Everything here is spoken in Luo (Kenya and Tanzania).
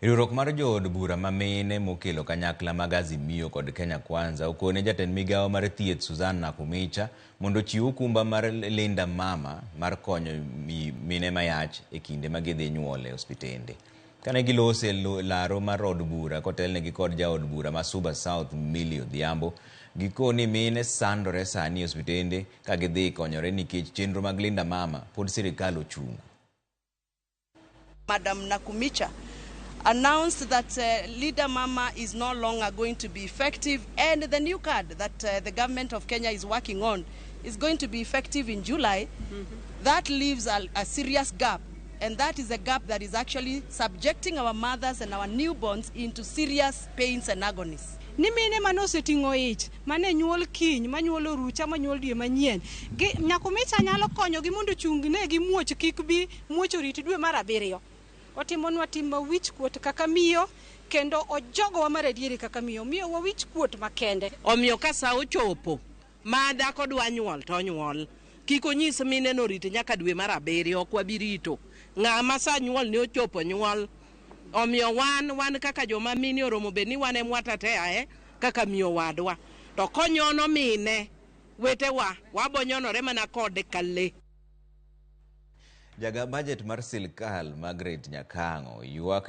Riwruok mar jood bura mamine mokelo kanyakla mag Azimio kod Kenya Kwanza okone jatend migawo mar thieth Susan Nakhumicha mondo chiw okumba mar Linda Mama mar konyo mine mayach e kinde ma gidhi nyuol e osiptende. Kane gilose laro mar od bura kotelnegi kod jaod bura ma Suba South Millie Odhiambo, gikoni mine sandore sani e osiptende ka gidhi konyore nikech chenro mag Linda Mama pod sirikal ochungo. Madam Nakhumicha announced that Linda Mama is no longer going to be effective, and the new card that the government of Kenya is working on is going to be effective in July. That leaves a serious gap, and that is a gap that is actually subjecting our mothers and our newborns into serious pains and agonies. Ni mine manosetingo ich mane nyuol kiny manyuolo rucha manyuol dwe manyien Nakhumicha nyalo konyo gi mondo chungne gi muoch kik bi muoch rit dwe mar 7. Otimonwa timo wich kuot kaka miyo kendo ojogo wa mar adieri kaka miyo wa wich kuot makende. Omiyo ka sa ochopo ma dhako dwa nyuol to nyuol, kik onyis mine no rit nyaka dwe mar 7 ok wabirito. Ng'ama sa nyuol ne ochopo nyuol. Omiyo wan kaka joma mine oromo beni wan emwatatea kaka miyo wadwa. To konyono mine wetewa wabonyonore mana kode kalle. Jaga budget mar sirkal Margaret Nyakango yuak